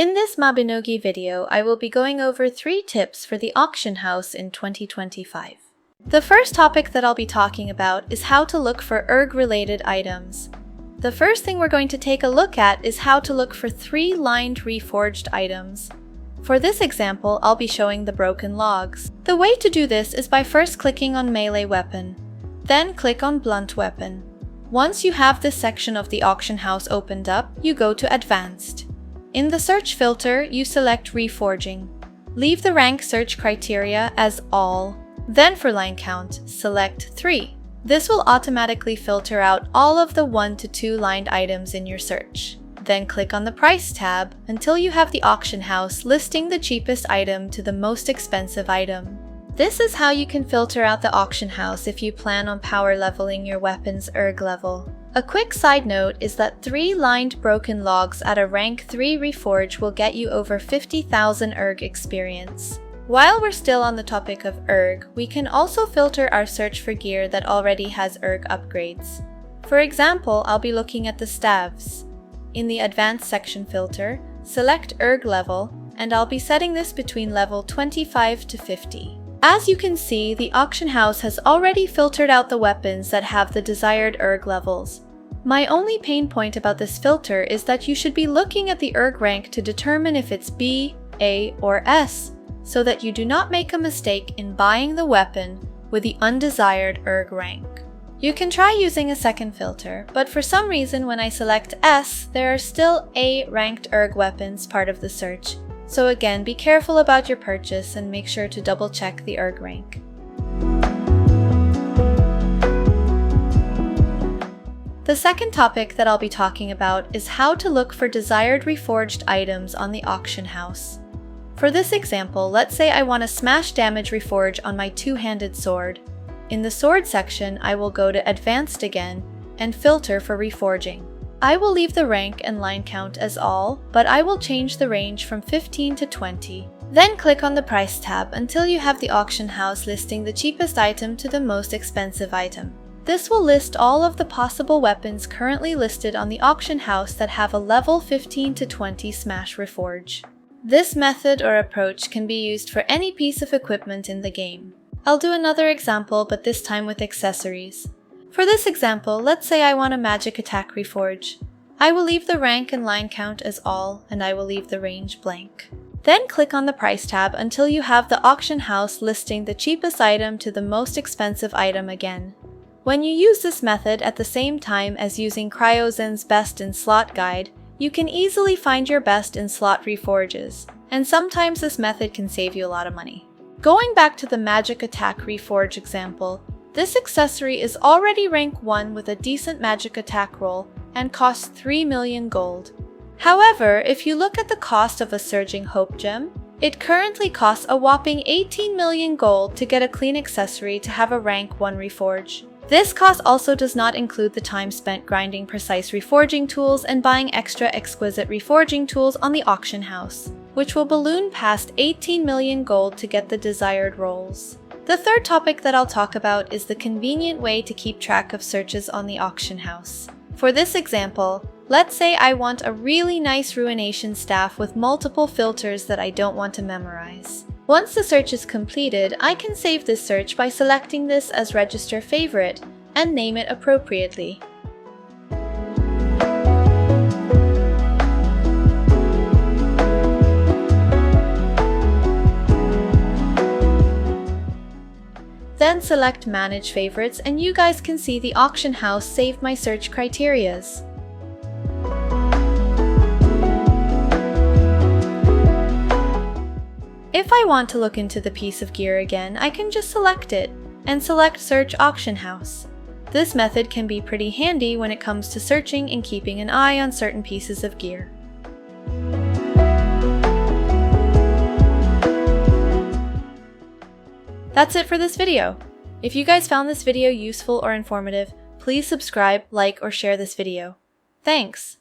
In this Mabinogi video, I will be going over 3 tips for the auction house in 2025. The first topic that I'll be talking about is how to look for URG-related items. The first thing we're going to take a look at is how to look for 3 lined reforged items. For this example, I'll be showing the broken logs. The way to do this is by first clicking on melee weapon, then click on blunt weapon. Once you have this section of the auction house opened up, you go to advanced. In the search filter, you select reforging. Leave the rank search criteria as all. Then for line count, select 3. This will automatically filter out all of the 1 to 2 lined items in your search. Then click on the price tab until you have the auction house listing the cheapest item to the most expensive item. This is how you can filter out the auction house if you plan on power leveling your weapon's URG level. A quick side note is that 3 lined broken logs at a rank 3 reforge will get you over 50,000 URG experience. While we're still on the topic of URG, we can also filter our search for gear that already has URG upgrades. For example, I'll be looking at the staves. In the advanced section filter, select URG level, and I'll be setting this between level 25 to 50. As you can see, the auction house has already filtered out the weapons that have the desired URG levels. My only pain point about this filter is that you should be looking at the URG rank to determine if it's B, A, or S, so that you do not make a mistake in buying the weapon with the undesired URG rank. You can try using a second filter, but for some reason when I select S, there are still A ranked URG weapons part of the search. So again, be careful about your purchase and make sure to double check the URG rank. The second topic that I'll be talking about is how to look for desired reforged items on the auction house. For this example, let's say I want a smash damage reforge on my two-handed sword. In the sword section, I will go to advanced again and filter for reforging. I will leave the rank and line count as all, but I will change the range from 15 to 20. Then click on the price tab until you have the auction house listing the cheapest item to the most expensive item. This will list all of the possible weapons currently listed on the auction house that have a level 15 to 20 smash reforge. This method or approach can be used for any piece of equipment in the game. I'll do another example, but this time with accessories. For this example, let's say I want a magic attack reforge. I will leave the rank and line count as all, and I will leave the range blank. Then click on the price tab until you have the auction house listing the cheapest item to the most expensive item again. When you use this method at the same time as using Cryozen's best in slot guide, you can easily find your best in slot reforges, and sometimes this method can save you a lot of money. Going back to the magic attack reforge example, this accessory is already rank 1 with a decent magic attack roll and costs 3 million gold. However, if you look at the cost of a Surging Hope gem, it currently costs a whopping 18 million gold to get a clean accessory to have a rank 1 reforge. This cost also does not include the time spent grinding precise reforging tools and buying extra exquisite reforging tools on the auction house, which will balloon past 18 million gold to get the desired rolls. The third topic that I'll talk about is the convenient way to keep track of searches on the auction house. For this example, let's say I want a really nice ruination staff with multiple filters that I don't want to memorize. Once the search is completed, I can save this search by selecting this as Register Favorite and name it appropriately. Then select Manage Favorites and you guys can see the auction house save my search criterias. If I want to look into the piece of gear again, I can just select it and select Search Auction House. This method can be pretty handy when it comes to searching and keeping an eye on certain pieces of gear. That's it for this video. If you guys found this video useful or informative, please subscribe, like, or share this video. Thanks!